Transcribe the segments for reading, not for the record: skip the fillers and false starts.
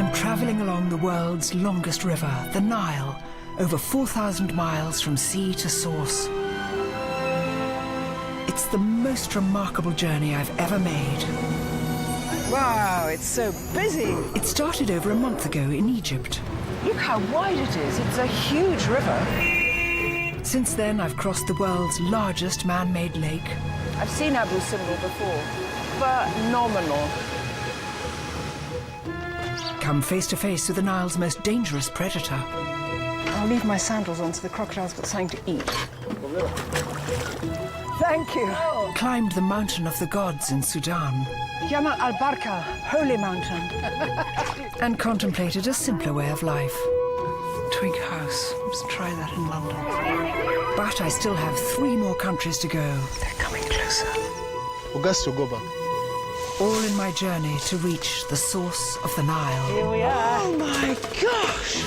I'm traveling along the world's longest river, the Nile, over 4,000 miles from sea to source. It's the most remarkable journey I've ever made. Wow, it's so busy. It started over a month ago in Egypt. Look how wide it is. It's a huge river. Since then, I've crossed the world's largest man-made lake. I've seen Abu Simbel before. Phenomenal. Come face to face with the Nile's most dangerous predator. I'll leave my sandals on so the crocodile's got something to eat. Thank you. Climbed the mountain of the gods in Sudan. Yamal al-Barka, holy mountain. And contemplated a simpler way of life. Twig House. Let's try that in London. But I still have 3 more countries to go. They're coming closer. Augusto, go back. All in my journey to reach the source of the Nile. Here we are. Oh my gosh!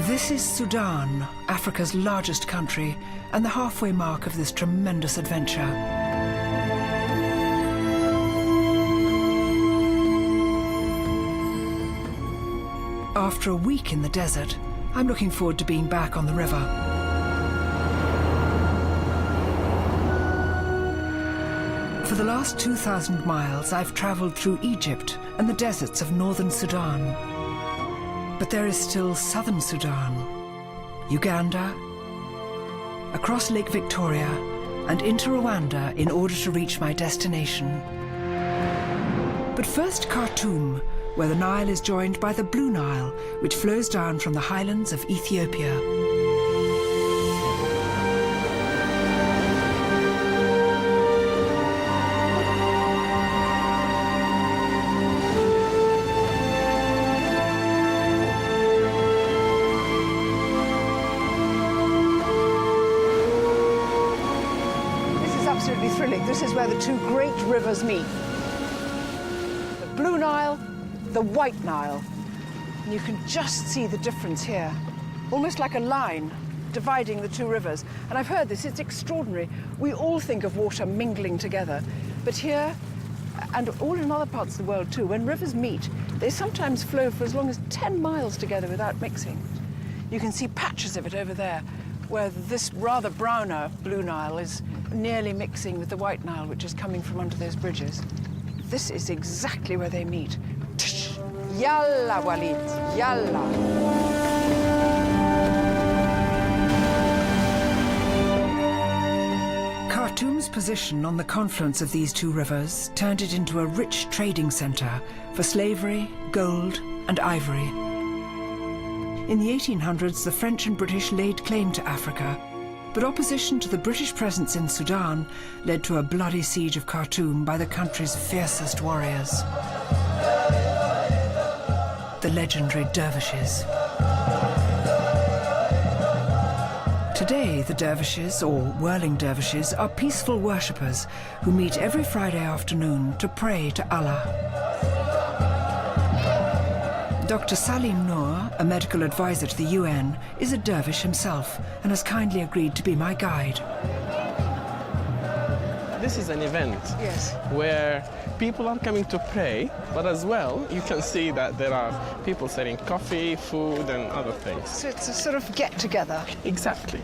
This is Sudan, Africa's largest country, and the halfway mark of this tremendous adventure. After a week in the desert, I'm looking forward to being back on the river. For the last 2,000 miles, I've traveled through Egypt and the deserts of northern Sudan. But there is still southern Sudan, Uganda, across Lake Victoria, and into Rwanda in order to reach my destination. But first Khartoum, where the Nile is joined by the Blue Nile, which flows down from the highlands of Ethiopia. Absolutely thrilling. This is where the 2 great rivers meet. The Blue Nile, the White Nile. And you can just see the difference here. Almost like a line dividing the 2 rivers. And I've heard this, it's extraordinary. We all think of water mingling together. But here, and all in other parts of the world too, when rivers meet, they sometimes flow for as long as 10 miles together without mixing. You can see patches of it over there, where this rather browner Blue Nile is nearly mixing with the White Nile, which is coming from under those bridges. This is exactly where they meet. Yalla, Walid, yalla. Khartoum's position on the confluence of these 2 rivers turned it into a rich trading center for slavery, gold, and ivory. In the 1800s, the French and British laid claim to Africa, but opposition to the British presence in Sudan led to a bloody siege of Khartoum by the country's fiercest warriors, the legendary dervishes. Today, the dervishes, or whirling dervishes, are peaceful worshippers who meet every Friday afternoon to pray to Allah. Dr. Salim Noor, a medical advisor to the UN, is a dervish himself and has kindly agreed to be my guide. This is an event where people are coming to pray, but as well, you can see that there are people selling coffee, food, and other things. So it's a sort of get-together. Exactly.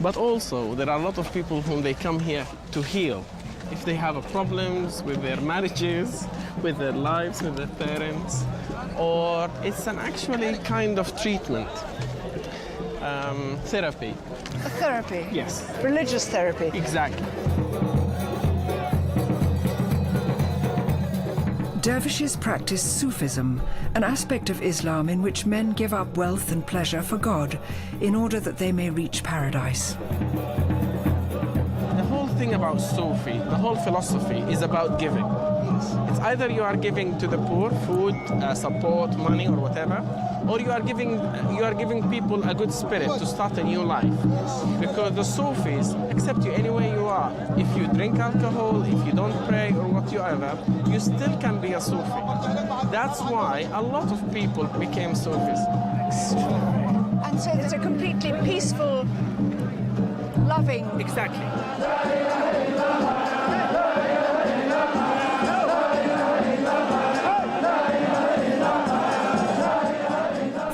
But also, there are a lot of people whom they come here to heal. If they have problems with their marriages, with their lives, with their parents, or it's an actually kind of treatment, therapy. A therapy? Yes. Religious therapy? Exactly. Dervishes practice Sufism, an aspect of Islam in which men give up wealth and pleasure for God in order that they may reach paradise. thing about Sufi, the whole philosophy is about giving. It's either you are giving to the poor, food, support, money, or whatever, or you are giving people a good spirit to start a new life. Because the Sufis accept you any way you are. If you drink alcohol, if you don't pray, or whatever, you still can be a Sufi. That's why a lot of people became Sufis. And so it's a completely peaceful, loving... Exactly.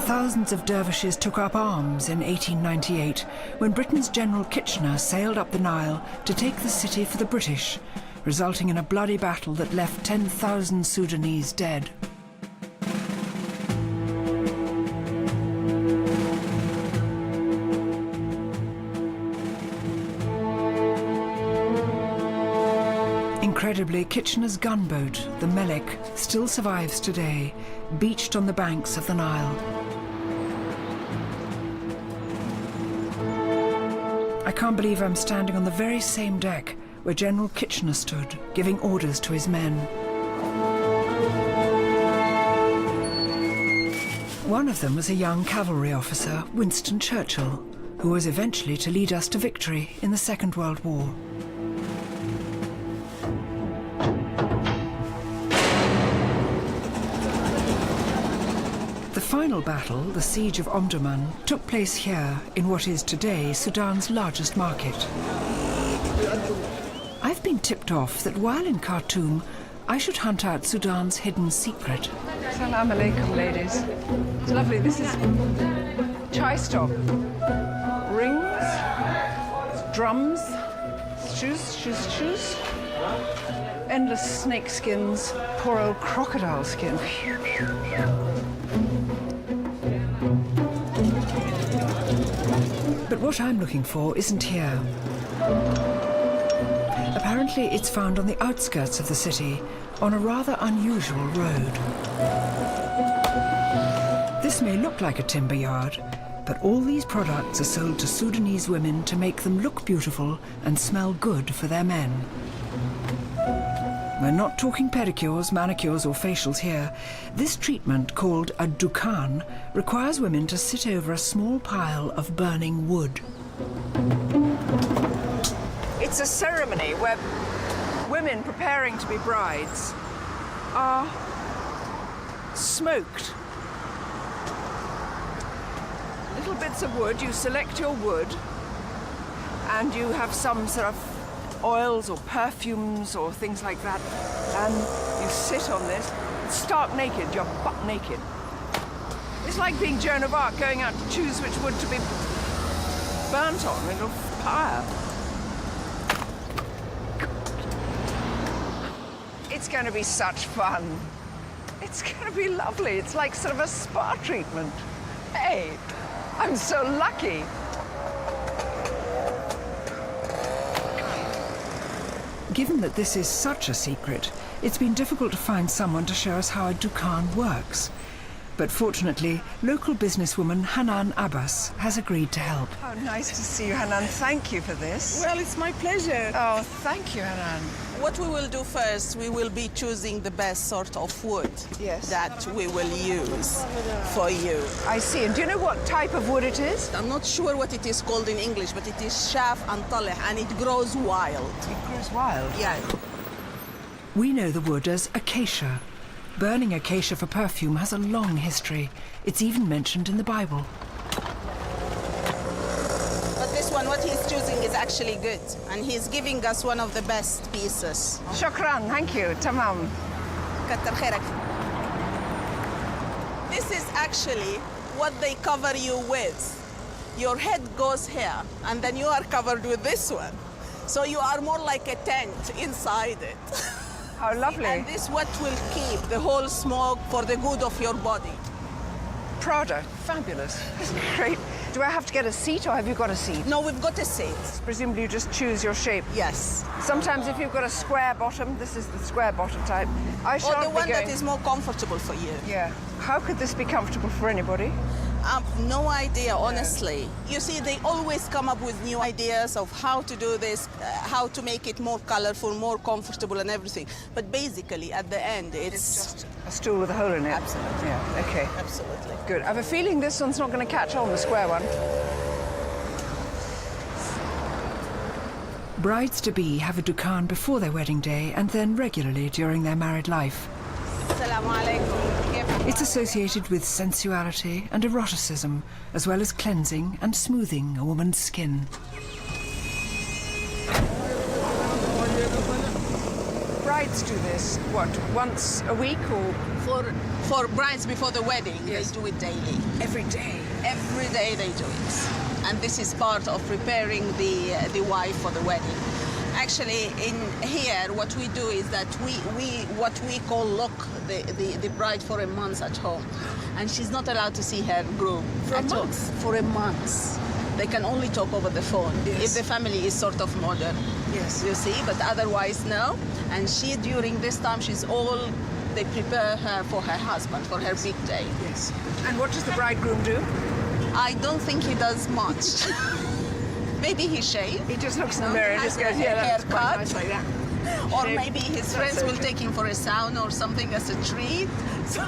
Thousands of dervishes took up arms in 1898 when Britain's General Kitchener sailed up the Nile to take the city for the British, resulting in a bloody battle that left 10,000 Sudanese dead. Incredibly, Kitchener's gunboat, the Melik, still survives today, beached on the banks of the Nile. I can't believe I'm standing on the very same deck where General Kitchener stood, giving orders to his men. One of them was a young cavalry officer, Winston Churchill, who was eventually to lead us to victory in the Second World War. The final battle, the Siege of Omdurman, took place here in what is today Sudan's largest market. I've been tipped off that while in Khartoum, I should hunt out Sudan's hidden secret. Salam alaikum, ladies. It's lovely. This is chai stop. Rings, drums, shoes. Endless snake skins, poor old crocodile skin. But what I'm looking for isn't here. Apparently it's found on the outskirts of the city, on a rather unusual road. This may look like a timber yard, but all these products are sold to Sudanese women to make them look beautiful and smell good for their men. We're not talking pedicures, manicures or facials here. This treatment, called a dukan, requires women to sit over a small pile of burning wood. It's a ceremony where women preparing to be brides are smoked. Little bits of wood, you select your wood, and you have some sort of oils or perfumes or things like that, and you sit on this, stark naked, you're butt naked. It's like being Joan of Arc going out to choose which wood to be burnt on in a fire. It's going to be such fun. It's going to be lovely. It's like sort of a spa treatment. Hey, I'm so lucky. Given that this is such a secret, it's been difficult to find someone to show us how a dukan works. But fortunately, local businesswoman Hanan Abbas has agreed to help. Oh, nice to see you, Hanan. Thank you for this. Well, it's my pleasure. Oh, thank you, Hanan. What we will do first, we will be choosing the best sort of wood that we will use for you. I see. And do you know what type of wood it is? I'm not sure what it is called in English, but it is shaf and talih, and it grows wild. It grows wild. Yeah. We know the wood as acacia. Burning acacia for perfume has a long history. It's even mentioned in the Bible. But this one, what he's choosing is actually good, and he's giving us one of the best pieces. Shukran, thank you. Tamam. Kattar khairak. This is actually what they cover you with. Your head goes here, and then you are covered with this one. So you are more like a tent inside it. How lovely. And this what will keep the whole smoke for the good of your body. Prada, fabulous. That's great. Do I have to get a seat or have you got a seat? No, we've got a seat. Presumably you just choose your shape. Yes. Sometimes if you've got a square bottom, this is the square bottom type. I Or shan't the one be going... that is more comfortable for you. Yeah. How could this be comfortable for anybody? I've no idea, honestly. You see, they always come up with new ideas of how to do this, how to make it more colorful, more comfortable and everything. But basically, at the end, it's Just a stool with a hole in it. Absolutely. Yeah, okay. Absolutely. Good. I have a feeling this one's not going to catch on, the square one. Brides-to-be have a dukhan before their wedding day and then regularly during their married life. Assalamu alaikum. It's associated with sensuality and eroticism, as well as cleansing and smoothing a woman's skin. Brides do this, what, once a week or For brides before the wedding, Yes. they do it daily. every day? Every day they do it. And this is part of preparing the wife for the wedding. Actually, in here, what we do is that what we call lock the bride for a month at home. And she's not allowed to see her groom. For a at all. month? For a month. They can only talk over the phone. Yes. If the family is sort of modern. Yes. You see, but otherwise, no. And she, during this time, they prepare her for her husband, for her big day. Yes. And what does the bridegroom do? I don't think he does much. Maybe he shaves. He just looks in the No, mirror and he just has goes, a yeah, that's quite haircut. nice like that. Or Shave. maybe his That's friends so will true. take him for a sauna or something as a treat. So,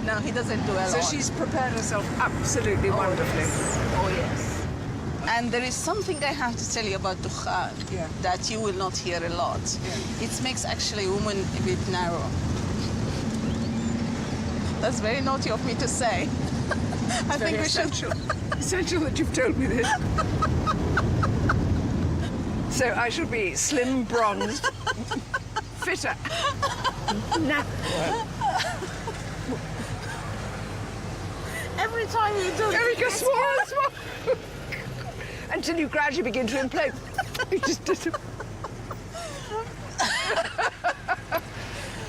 no, he doesn't do a lot. So she's prepared herself absolutely wonderfully. Oh, yes. And there is something I have to tell you about dukhan Yeah. that you will not hear a lot. Yeah. It makes actually women a bit narrow. That's very naughty of me to say. I think we should. Essential that you've told me this. So I should be slim, bronzed, fitter. Nah. Every time you do There we it, go, it's small, small. Until you gradually begin to implode. You just did.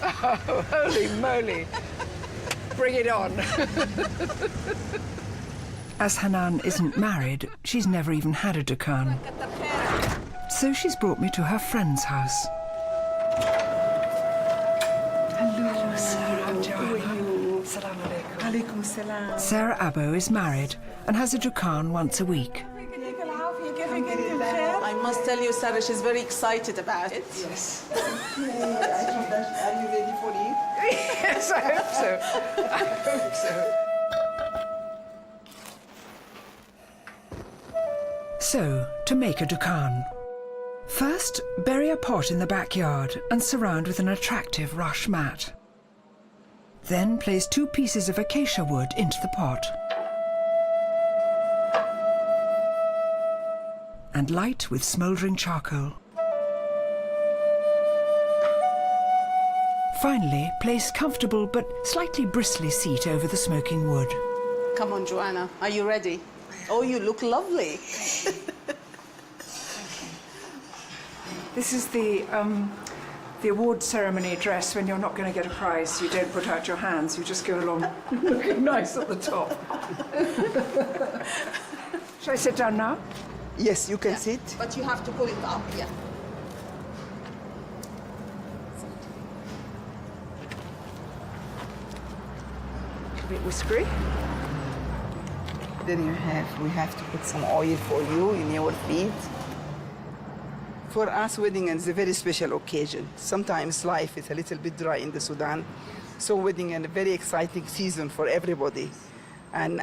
Oh, holy moly. Bring it on. As Hanan isn't married, she's never even had a dukhan. So she's brought me to her friend's house. Hello, Sarah. Joanna. Salam alaikum. عليكم السلام. Sarah Abbo is married and has a dukhan once a week. يعطيك العافية كيفك أنت بخير؟ I must tell you, Sarah, she's very excited about it. Yes. Are you ready for it? Yes, I hope so. I hope so. So, to make a dukhan. First, bury a pot in the backyard and surround with an attractive rush mat. Then place 2 pieces of acacia wood into the pot. And light with smouldering charcoal. Finally, place comfortable but slightly bristly seat over the smoking wood. Come on, Joanna. Are you ready? Oh, you look lovely. This is the award ceremony dress when you're not going to get a prize. You don't put out your hands, you just go along looking nice at the top. Shall I sit down now? Yes, you can sit. But you have to pull it up, yeah. A bit whiskery. Then we have to put some oil for you in your feet. For us, wedding is a very special occasion. Sometimes life is a little bit dry in the Sudan. So wedding is a very exciting season for everybody. And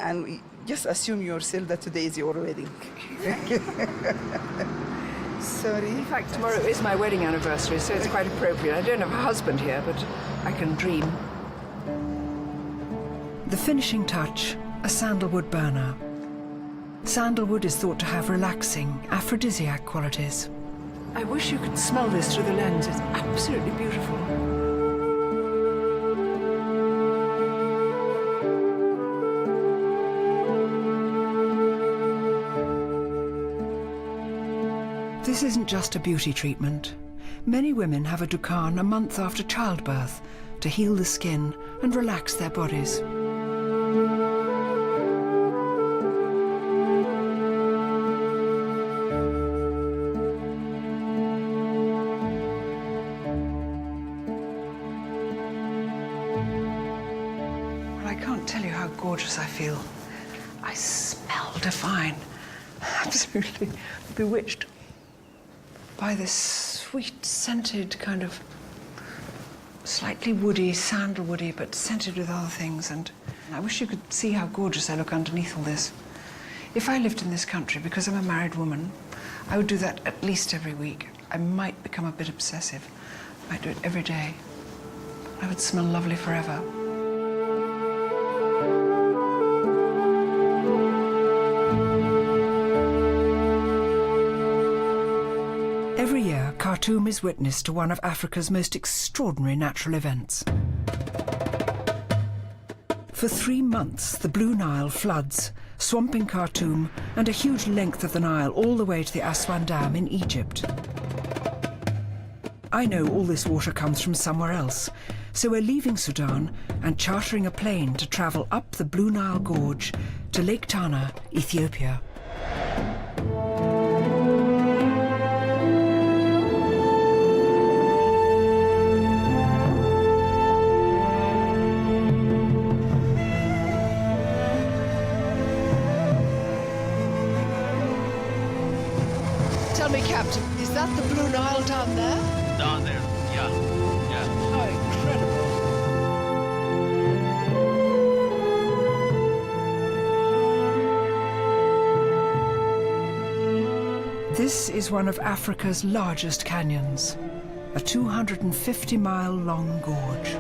just assume yourself that today is your wedding. Sorry. In fact, tomorrow is my wedding anniversary, so it's quite appropriate. I don't have a husband here, but I can dream. The finishing touch, a sandalwood burner. Sandalwood is thought to have relaxing, aphrodisiac qualities. I wish you could smell this through the lens. It's absolutely beautiful. This isn't just a beauty treatment. Many women have a dukhan a month after childbirth to heal the skin and relax their bodies. Well, I can't tell you how gorgeous I feel. I smell divine. Absolutely bewitched by this sweet, scented kind of slightly woody, sandalwoody, but scented with other things. And I wish you could see how gorgeous I look underneath all this. If I lived in this country, because I'm a married woman, I would do that at least every week. I might become a bit obsessive. I might do it every day. I would smell lovely forever. Every year, Khartoum is witness to one of Africa's most extraordinary natural events. For 3 months, the Blue Nile floods, swamping Khartoum and a huge length of the Nile all the way to the Aswan Dam in Egypt. I know all this water comes from somewhere else, so we're leaving Sudan and chartering a plane to travel up the Blue Nile Gorge to Lake Tana, Ethiopia. Tell me, Captain, is that the Blue Nile down there? Down there, yeah. How incredible. This is one of Africa's largest canyons, a 250-mile-long gorge.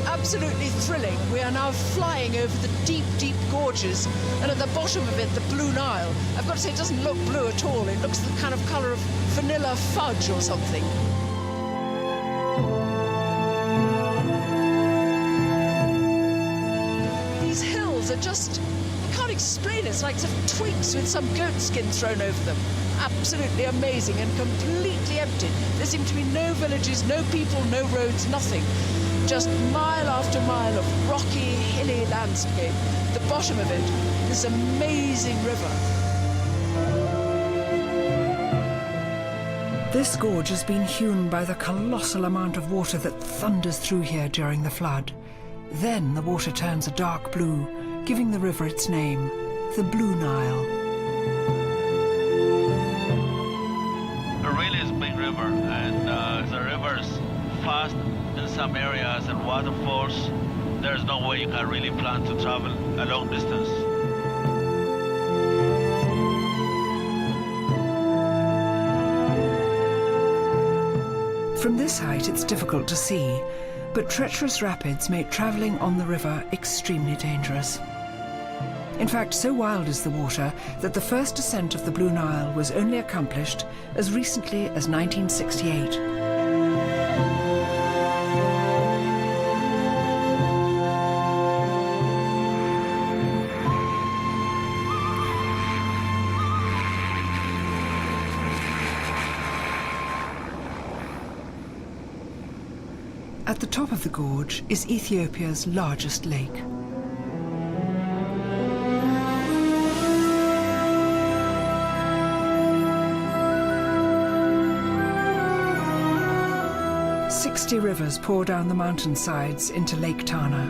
Absolutely thrilling. We are now flying over the deep, deep gorges, and at the bottom of it, the Blue Nile. I've got to say, it doesn't look blue at all. It looks the kind of colour of vanilla fudge or something. These hills are just, I can't explain it. It's like some twigs with some goat skin thrown over them. Absolutely amazing and completely empty. There seem to be no villages, no people, no roads, nothing. Just mile after mile of rocky, hilly landscape. The bottom of it, this amazing river. This gorge has been hewn by the colossal amount of water that thunders through here during the flood. Then the water turns a dark blue, giving the river its name, the Blue Nile. It really is a big river, and the river is fast in some areas and waterfalls. There's no way you can really plan to travel a long distance. From this height, it's difficult to see, but treacherous rapids make travelling on the river extremely dangerous. In fact, so wild is the water that the first descent of the Blue Nile was only accomplished as recently as 1968. At the top of the gorge is Ethiopia's largest lake. "60 rivers pour down the mountainsides into Lake Tana.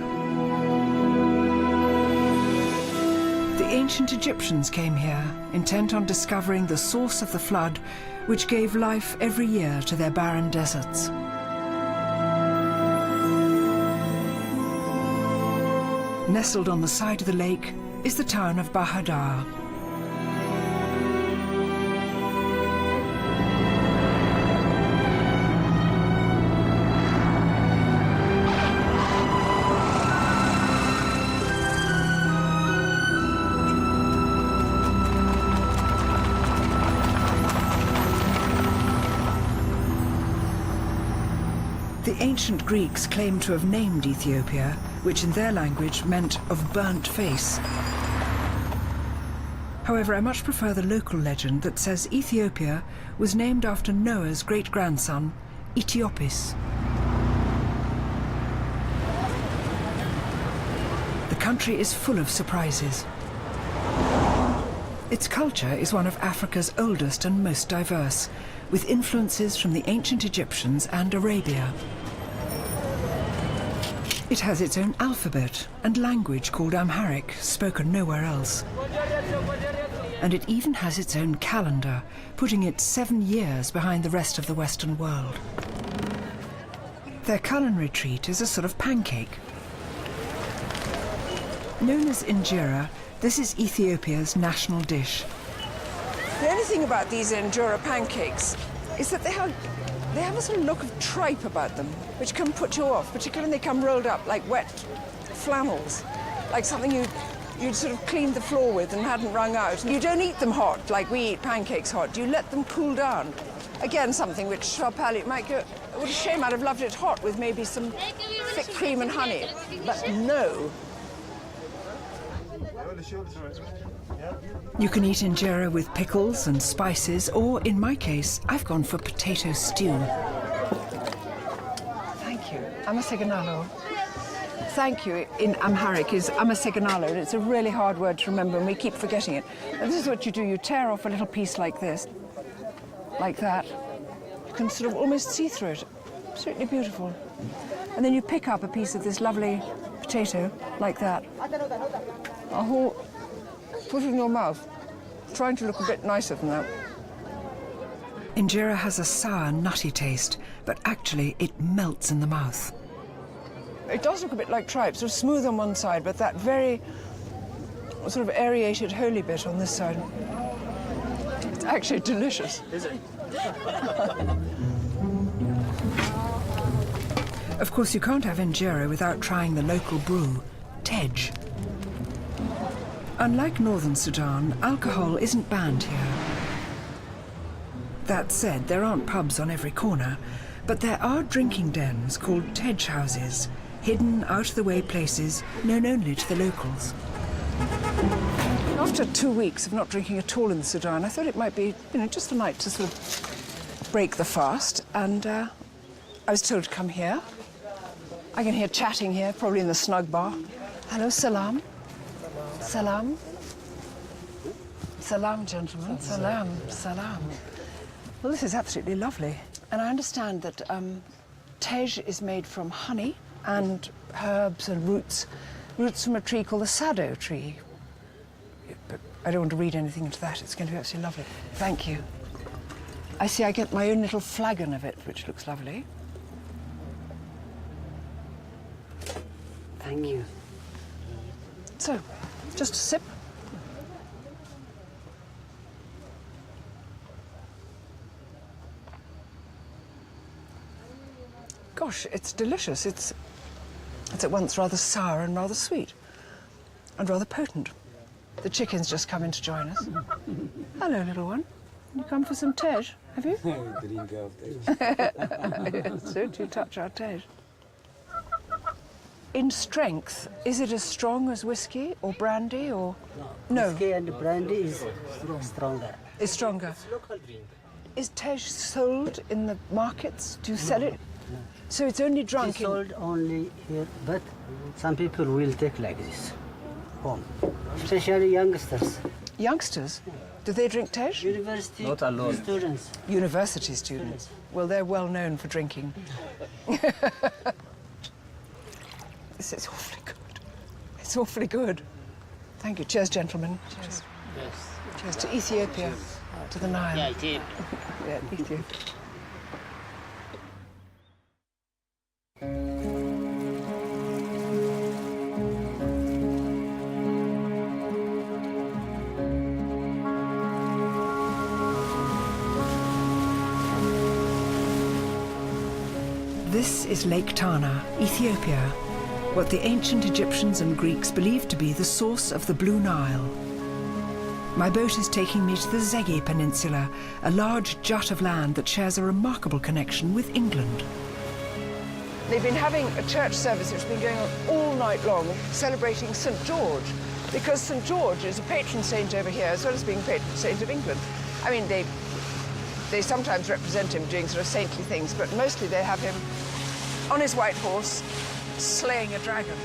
The ancient Egyptians came here, intent on discovering the source of the flood which gave life every year to their barren deserts. Nestled on the side of the lake is the town of Bahadar. The ancient Greeks claimed to have named Ethiopia, which in their language meant of burnt face. However, I much prefer the local legend that says Ethiopia was named after Noah's great-grandson, Ethiopis. The country is full of surprises. Its culture is one of Africa's oldest and most diverse, with influences from the ancient Egyptians and Arabia. It has its own alphabet and language called Amharic, spoken nowhere else. And it even has its own calendar, putting it 7 years behind the rest of the Western world. Their culinary treat is a sort of pancake. Known as injera, this is Ethiopia's national dish. The only thing about these injera pancakes is that they have a sort of look of tripe about them, which can put you off, particularly when they come rolled up like wet flannels, like something you'd sort of cleaned the floor with and hadn't wrung out. You don't eat them hot like we eat pancakes hot. You let them cool down. Again, something which our palate might go, what a shame, I'd have loved it hot with maybe some thick cream and honey. But no. You can eat injera with pickles and spices, or in my case, I've gone for potato stew. Thank you. Amaseganalo. Thank you in Amharic is amaseganalo, and it's a really hard word to remember, and we keep forgetting it. And this is what you do. You tear off a little piece like this, like that. You can sort of almost see through it. Absolutely beautiful. And then you pick up a piece of this lovely potato, like that. Put it in your mouth. Trying to look a bit nicer than that. Injera has a sour, nutty taste, but actually it melts in the mouth. It does look a bit like tripe, sort of smooth on one side, but that very sort of aerated holy bit on this side. It's actually delicious. Is it? Of course, you can't have injera without trying the local brew, tej. Unlike northern Sudan, alcohol isn't banned here. That said, there aren't pubs on every corner, but there are drinking dens called tej houses, hidden, out-of-the-way places known only to the locals. After 2 weeks of not drinking at all in Sudan, I thought it might be, just the night to sort of break the fast, and I was told to come here. I can hear chatting here, probably in the snug bar. Hello, salam. Salam. Salam, gentlemen. Salam. Salam. Well, this is absolutely lovely. And I understand that tej is made from honey and herbs and roots from a tree called the sado tree. But I don't want to read anything into that. It's going to be absolutely lovely. Thank you. I see I get my own little flagon of it, which looks lovely. Thank you. So, just a sip. Gosh, it's delicious. It's at once rather sour and rather sweet, and rather potent. The chicken's just come in to join us. Hello, little one. You come for some tej, have you? Drink of tej. So, do you touch our tej? In strength, is it as strong as whiskey or brandy or...? No. Whiskey and brandy is stronger. Is stronger. Is tej sold in the markets? Do you sell it? No. So it's only drunk It's sold only here, but some people will take like this home, especially youngsters. Youngsters? Do they drink tej? University Not alone. students. University students. Well, they're well known for drinking. This is awfully good. It's awfully good. Thank you. Cheers, gentlemen. Cheers. Yes. Cheers to Ethiopia, to the Nile. Yeah, it is. Yeah, Ethiopia. This is Lake Tana, Ethiopia, what the ancient Egyptians and Greeks believed to be the source of the Blue Nile. My boat is taking me to the Zege Peninsula, a large jut of land that shares a remarkable connection with England. They've been having a church service which has been going on all night long, celebrating St. George, because St. George is a patron saint over here, as well as being patron saint of England. I mean, they sometimes represent him doing sort of saintly things, but mostly they have him on his white horse, slaying a dragon.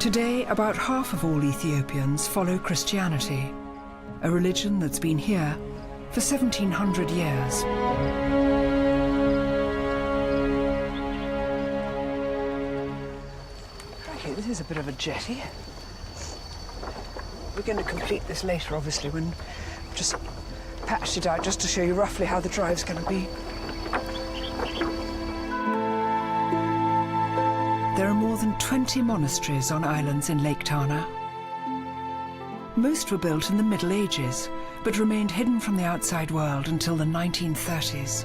Today, about half of all Ethiopians follow Christianity, a religion that's been here for 1700 years. Okay, this is a bit of a jetty. We're going to complete this later, obviously, when I've just patched it out just to show you roughly how the drive's going to be. There are more than 20 monasteries on islands in Lake Tana. Most were built in the Middle Ages, but remained hidden from the outside world until the 1930s.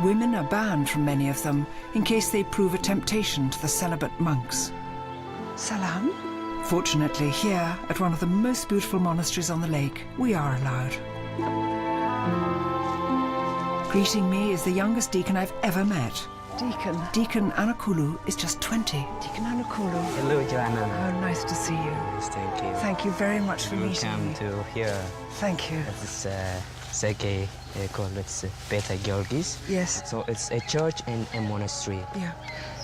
Women are banned from many of them in case they prove a temptation to the celibate monks. Salam. Fortunately, here, at one of the most beautiful monasteries on the lake, we are allowed. Greeting me is the youngest deacon I've ever met. Deacon. Deacon Anakulu is just 20. Deacon Anakulu. Hello, Joanna. How nice to see you. Yes, thank you. Thank you very much for meeting Welcome me. to here. Thank you. It's Seke, called it's Beta Georgis. Yes. So it's a church and a monastery. Yeah.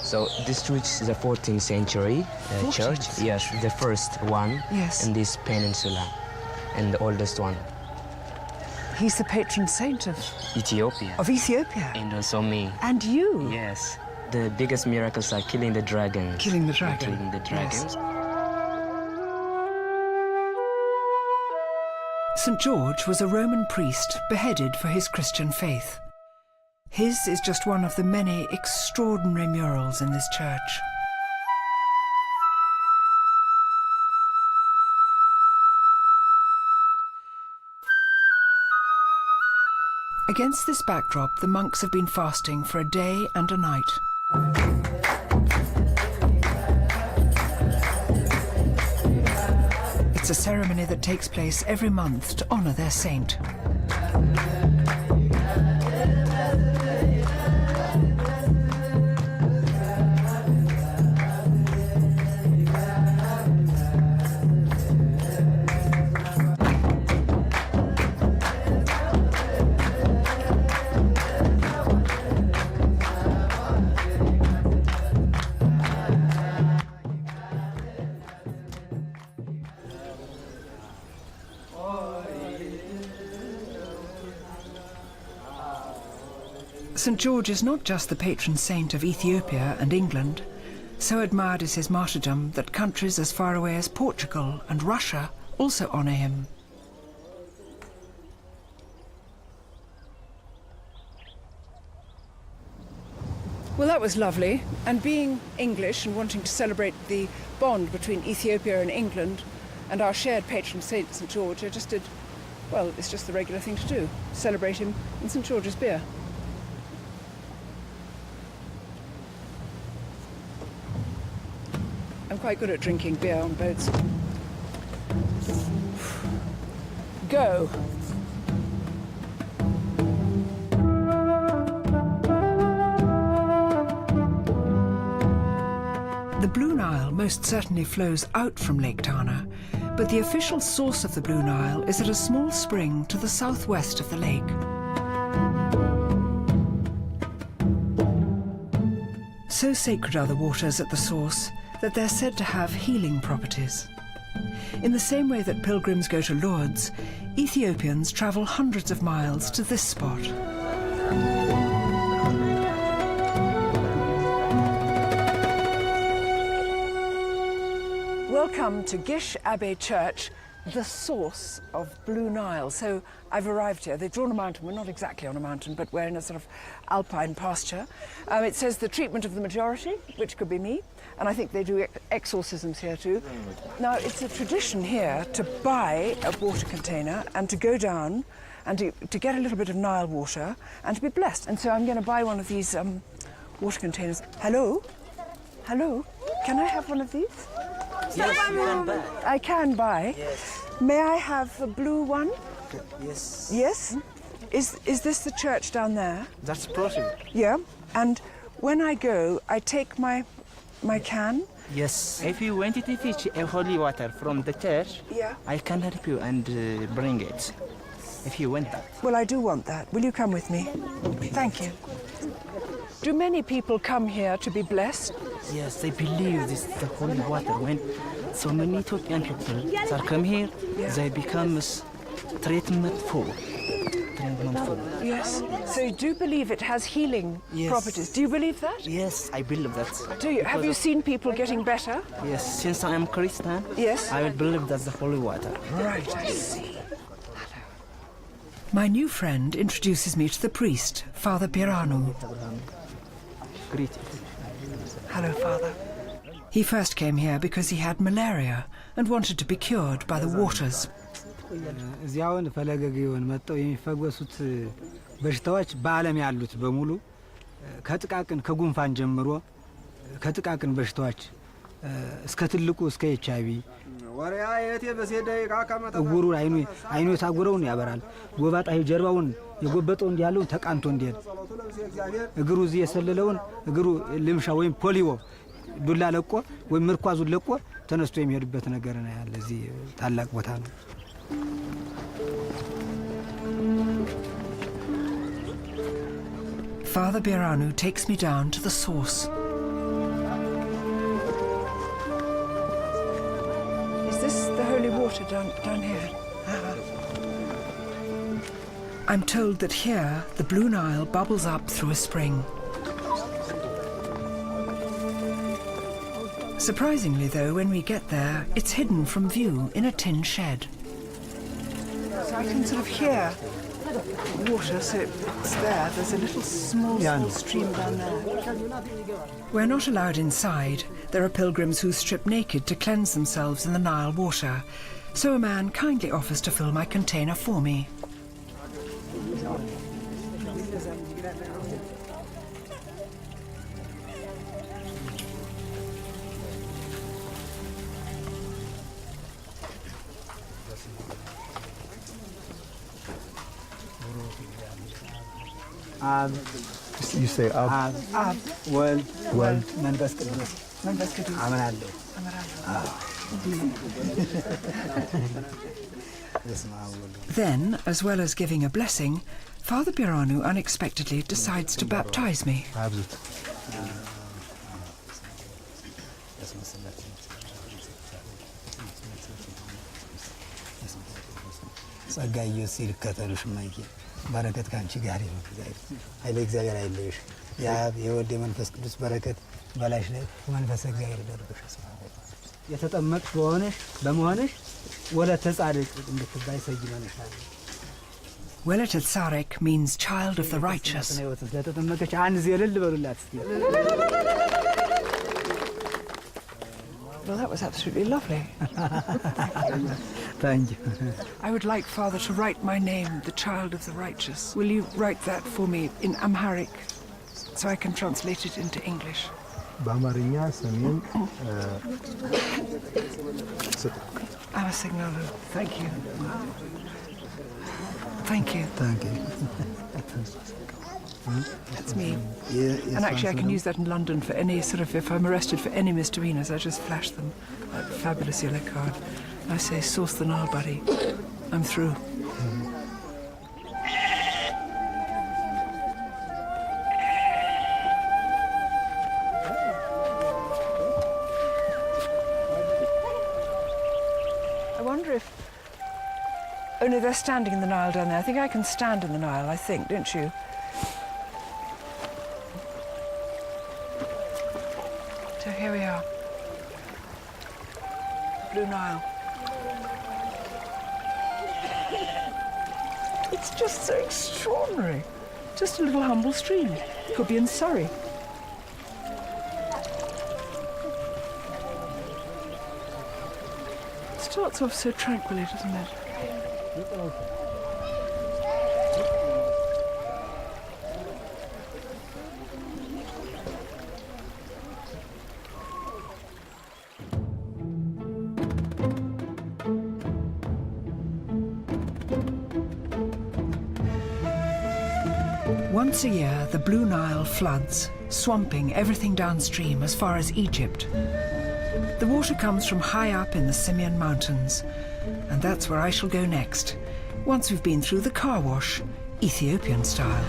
So this church is a 14th century 14th church. century. Yes, the first one Yes. in this peninsula, and the oldest one. He's the patron saint of Ethiopia. Ethiopia. And also me. And you. Yes. The biggest miracles are killing the dragons. Killing the dragon. Killing the dragons. Yes. St. George was a Roman priest beheaded for his Christian faith. His is just one of the many extraordinary murals in this church. Against this backdrop, the monks have been fasting for a day and a night. It's a ceremony that takes place every month to honor their saint. St. George is not just the patron saint of Ethiopia and England. So admired is his martyrdom that countries as far away as Portugal and Russia also honour him. Well, that was lovely. And being English and wanting to celebrate the bond between Ethiopia and England and our shared patron saint, St. George, I just did, well, it's just the regular thing to do. Celebrate him in St. George's beer. I'm quite good at drinking beer on boats. Go. The Blue Nile most certainly flows out from Lake Tana, but the official source of the Blue Nile is at a small spring to the southwest of the lake. So sacred are the waters at the source that they're said to have healing properties. In the same way that pilgrims go to Lourdes, Ethiopians travel hundreds of miles to this spot. Welcome to Gish Abbey Church, the source of Blue Nile. So I've arrived here. They've drawn a mountain. We're not exactly on a mountain, but we're in a sort of alpine pasture. It says the treatment of the majority, which could be me, and I think they do exorcisms here too. Now, it's a tradition here to buy a water container and to go down and to get a little bit of Nile water and to be blessed. And so I'm going to buy one of these water containers. Hello? Hello? Can I have one of these? Yes, you can buy. I can buy. Yes. May I have the blue one? Yes. Yes? Is this the church down there? That's possible. Yeah. And when I go, I take my can? Yes. If you wanted to fetch a holy water from the church, Yeah. I can help you and bring it. If you want that. Well, I do want that. Will you come with me? Thank you. Do many people come here to be blessed? Yes, they believe this is the holy water. When so many Ethiopian people that come here, they become treatment for. Yes. So you do believe it has healing properties? Do you believe that? Yes, I believe that. Do you? Have you seen people getting better? Yes, since I am Christian, yes, I believe that's the holy water. Right, I see. My new friend introduces me to the priest, Father Biranu. Greetings. Hello, Father. He first came here because he had malaria and wanted to be cured by the waters. እዚያውን ፈለገጊውን መጥተው የሚፈወሱት በሽታዎች በዓለም ያሉት በሙሉ ከጥቃቅን ከጉንፋን ጀምሮ ከጥቃቅን በሽታዎች እስከ ትልቁ እስከ ኤችአይቪ ወሪያ የቴ በሴደ ካካመታ እጉሩ አይኑ የታጎረውን ያበራል። ጎባጣ ጀርባውን የጎበጠው እንዲያለው ተቃንቶ እንዲል እግሩ እዚህ የሰለለውን እግሩ ልምሻ ወይም ፖሊዮ ዱላ ለቆ ወይም ምርኳዙን ለቆ ተነስቶ የሚሄድበት ነገር ነው ያለ። እዚህ ታላቅ ቦታ ነው። Father Biranu takes me down to the source. Is this the holy water down here? I'm told that here the Blue Nile bubbles up through a spring. Surprisingly, though, when we get there, it's hidden from view in a tin shed. So I can sort of hear water, so it's there. There's a little small stream down there. We're not allowed inside. There are pilgrims who strip naked to cleanse themselves in the Nile water. So a man kindly offers to fill my container for me. You say Ab. Ab. World. መንፈስ ቅዱስ አመናለሁ። Then, as well as giving a blessing, Father Biranu unexpectedly decides to baptize me. ጸጋዬ ሲል ከተሉሽ ማይኪ በረከት ካንቺ ጋር ይሁን። ኃይለ እግዚአብሔር አይለይሽ። የአብ የወልድ የመንፈስ ቅዱስ በረከት በላይሽ ላይ መንፈስ እግዚአብሔር ይደርብሽ። የተጠመቅሽ በመሆንሽ ወለተ ጻድቅ እንድትባይ ሰይመንሻል። Welete Tsarek means child of the righteous. ለተጠመቀች አንድ ዘለል በሉላት እስቲ። Well, that was absolutely lovely. Thank you. I would like Father to write my name, the child of the righteous. Will you write that for me in Amharic so I can translate it into English? በአማርኛ ስሜን Amasignalu. Thank you. Thank you. Thank you. That's me. And actually I can use that in London for any sort of, if I'm arrested for any misdemeanors, I just flash them. That fabulous yellow card. I say, source the Nile, buddy. I'm through. I wonder if... Oh no, they're standing in the Nile down there. I think I can stand in the Nile, I think, don't you? So here we are. Blue Nile. It's just so extraordinary. Just a little humble stream. Could be in Surrey. It starts off so tranquilly, doesn't it? Once a year, the Blue Nile floods, swamping everything downstream as far as Egypt. The water comes from high up in the Simien Mountains, and that's where I shall go next, once we've been through the car wash, Ethiopian style.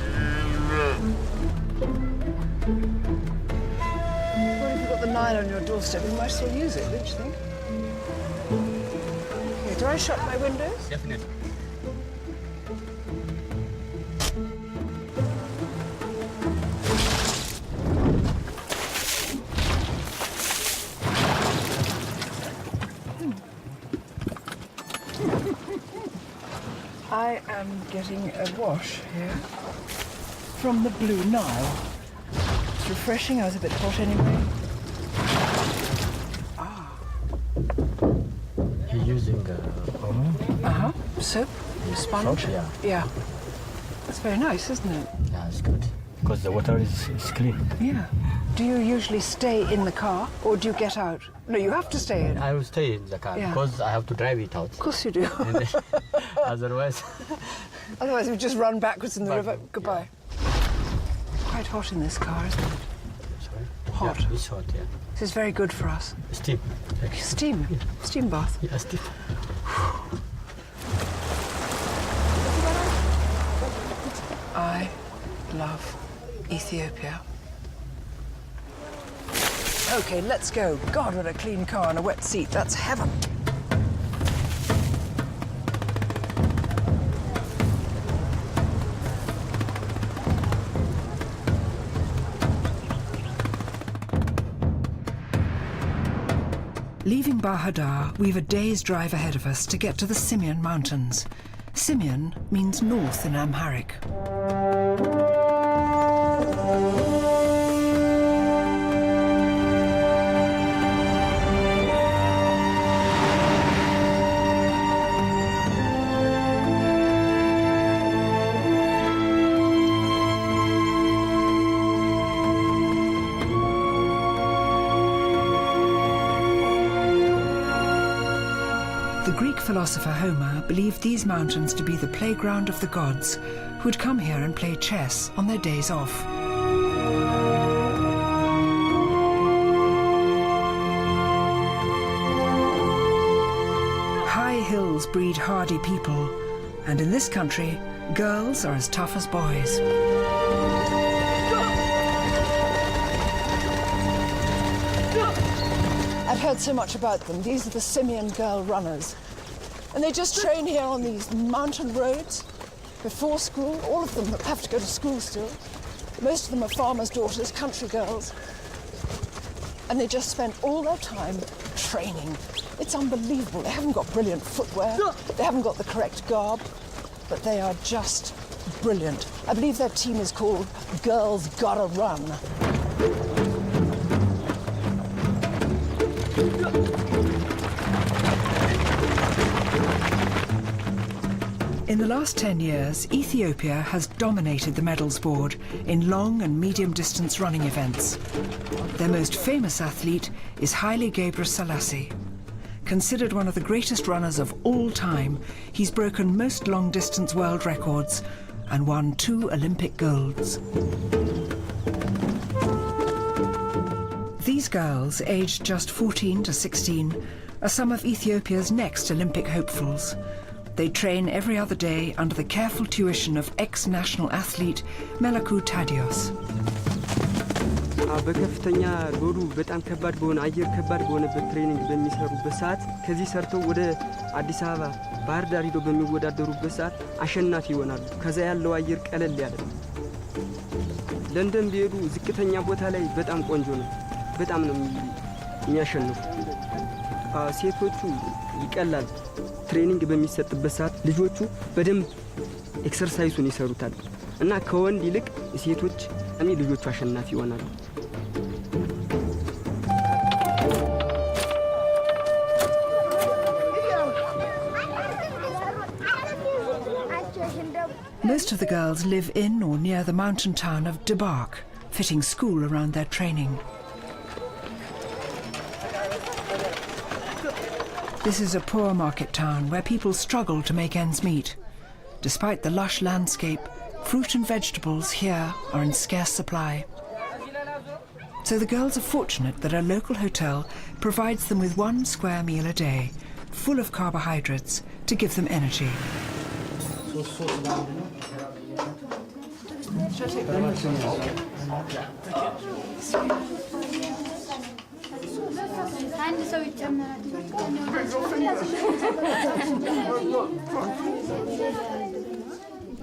What have you got the Nile on your doorstep, you might as well use it, don't you think? Okay, do I shut my windows? Definitely. I am getting a wash here from the Blue Nile. It's refreshing. I was a bit hot anyway. You're using omo? Soap? Sponge? Soap, yeah. Yeah. That's very nice, isn't it? Yeah, it's good. Because the water is clean. Yeah. Do you usually stay in the car or do you get out? No, you have to stay in. I will stay in the car Yeah. because I have to drive it out. Of course you do. And then, otherwise, Otherwise we just run backwards in the river. Backward, Goodbye. Quite hot in this car, isn't it? sorry. Hot. Yeah, it's hot, yeah. This is very good for us. Steam. Steam. Steam bath. Yeah, steam. I love Ethiopia. Okay, let's go. God, what a clean car and a wet seat. That's heaven. Leaving Bahadar, we've a day's drive ahead of us to get to the Simien Mountains. Simien means north in Amharic. The Greek philosopher Homer believed these mountains to be the playground of the gods, who would come here and play chess on their days off. High hills breed hardy people, and in this country, girls are as tough as boys. I've heard so much about them. These are the Simien girl runners. And they just train here on these mountain roads before school. All of them have to go to school still. Most of them are farmers' daughters, country girls. And they just spend all their time training. It's unbelievable. They haven't got brilliant footwear. They haven't got the correct garb. But they are just brilliant. I believe their team is called Girls Gotta Run. In the last 10 years, Ethiopia has dominated the medals board in long and medium distance running events. Their most famous athlete is Haile Gebrselassie. Considered one of the greatest runners of all time, he's broken most long distance world records and won 2 Olympic golds. These girls, aged just 14 to 16, are some of Ethiopia's next Olympic hopefuls. They train every other day under the careful tuition of ex-national athlete Melaku Tadios. በከፍተኛ ሎዱ በጣም ከባድ በሆነ አየር ከባድ በሆነበት ትሬኒንግ በሚሰሩበት ሰዓት ከዚህ ሰርተው ወደ አዲስ አበባ ባህር ዳር ሄደው በሚወዳደሩበት ሰዓት አሸናፊ ይሆናሉ። ከዛ ያለው አየር ቀለል ያለ ነው። ለንደን ቢሄዱ ዝቅተኛ ቦታ ላይ በጣም ቆንጆ ነው። በጣም ነው የሚያሸንፉ። ሴቶቹ ይቀላል። ትሬኒንግ በሚሰጥበት ሰዓት ልጆቹ በደንብ ኤክሰርሳይሱን ይሰሩታል እና ከወንድ ይልቅ ሴቶች ልጆቹ አሸናፊ ይሆናሉ። Most of the girls live in or near the mountain town of Debark, fitting school around their training. This is a poor market town where people struggle to make ends meet. Despite the lush landscape, fruit and vegetables here are in scarce supply. So the girls are fortunate that a local hotel provides them with 1 square meal a day, full of carbohydrates, to give them energy.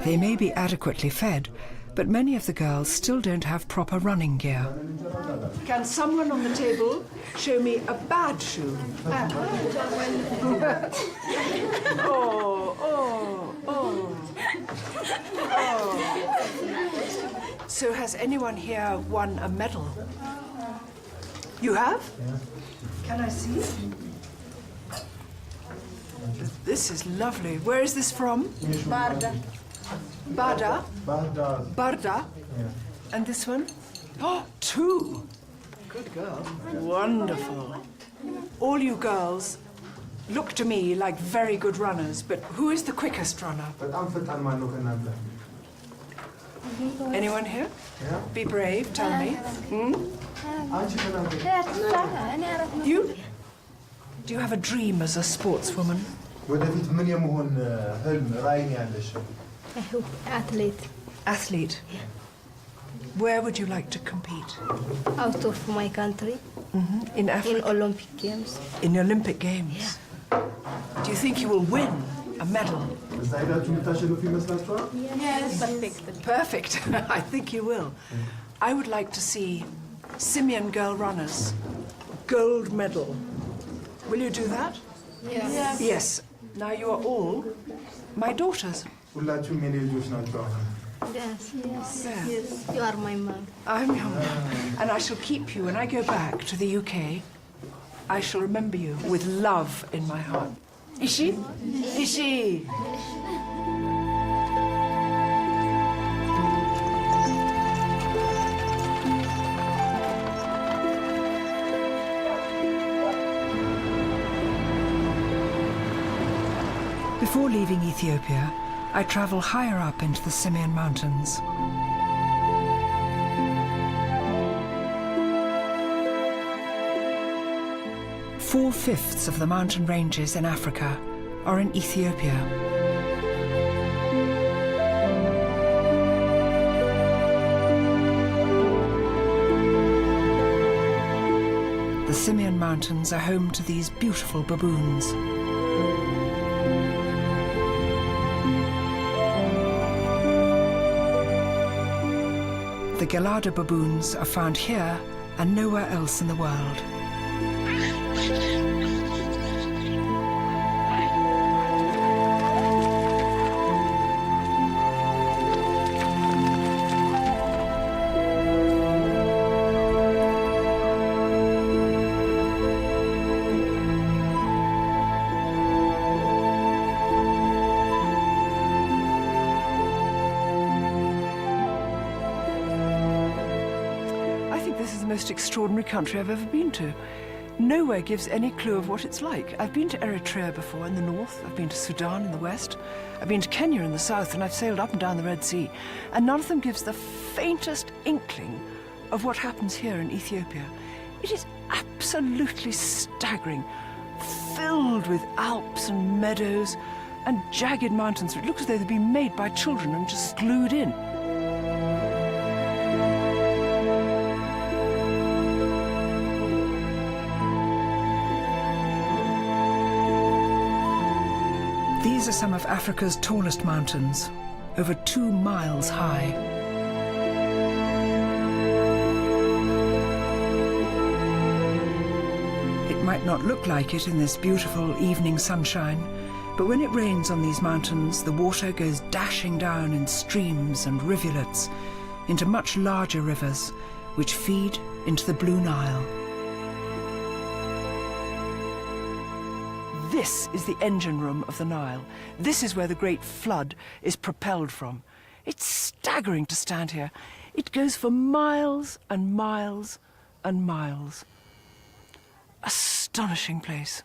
They may be adequately fed, but many of the girls still don't have proper running gear. Can someone on the table show me a bad shoe? So has anyone here won a medal? You have? Yeah. Can I see? This is lovely. Where is this from? Barda. Barda? Barda. Barda? Yeah. And this one? Oh, 2. Good girl. Wonderful. All you girls look to me like very good runners, but who is the quickest runner? Anyone here? Yeah. Be brave, tell me. You? Do you have a dream as a sportswoman? ወደፊት ምን የመሆን ህልም ራዕይ ነው ያለሽ? Athlete. Athlete. Where would you like to compete? Out of my country. In Africa? In Olympic Games. In Olympic Games? Do you think you will win a medal? እዛ ሄዳችሁ የምታሸንፉ ይመስላችኋል? Yes. Perfect. Perfect. I think you will. I would like to see Simian girl runners. Gold medal. Will you do that? Yes. Yes. Now you are all my daughters. ሁላችሁም የኔ ልጆች ናችሁ አሁን። Yes. Yes. Yeah. Yes. You are my mom. I'm your mum. And I shall keep you when I go back to the UK. I shall remember you with love in my heart. Ishi? Ishi! Before leaving Ethiopia, I travel higher up into the Simian Mountains. Four-fifths of the mountain ranges in Africa are in Ethiopia. The Simian Mountains are home to these beautiful baboons. The Gelada baboons are found here and nowhere else in the world. Most extraordinary country I've ever been to. Nowhere gives any clue of what it's like. I've been to Eritrea before in the north, I've been to Sudan in the west, I've been to Kenya in the south, and I've sailed up and down the Red Sea, and none of them gives the faintest inkling of what happens here in Ethiopia. It is absolutely staggering, filled with Alps and meadows and jagged mountains. It looks as though they've been made by children and just glued in. These are some of Africa's tallest mountains, over 2 miles high. It might not look like it in this beautiful evening sunshine, but when it rains on these mountains, the water goes dashing down in streams and rivulets into much larger rivers, which feed into the Blue Nile. This is the engine room of the Nile. This is where the great flood is propelled from. It's staggering to stand here. It goes for miles and miles and miles. Astonishing place.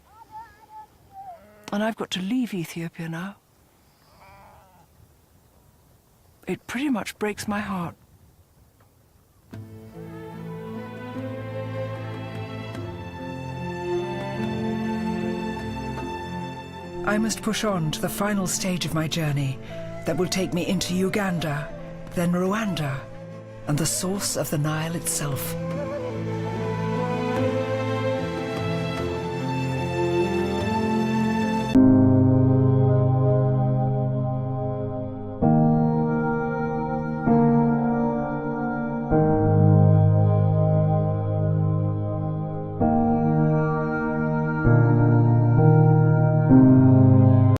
And I've got to leave Ethiopia now. It pretty much breaks my heart. I must push on to the final stage of my journey that will take me into Uganda, then Rwanda, and the source of the Nile itself.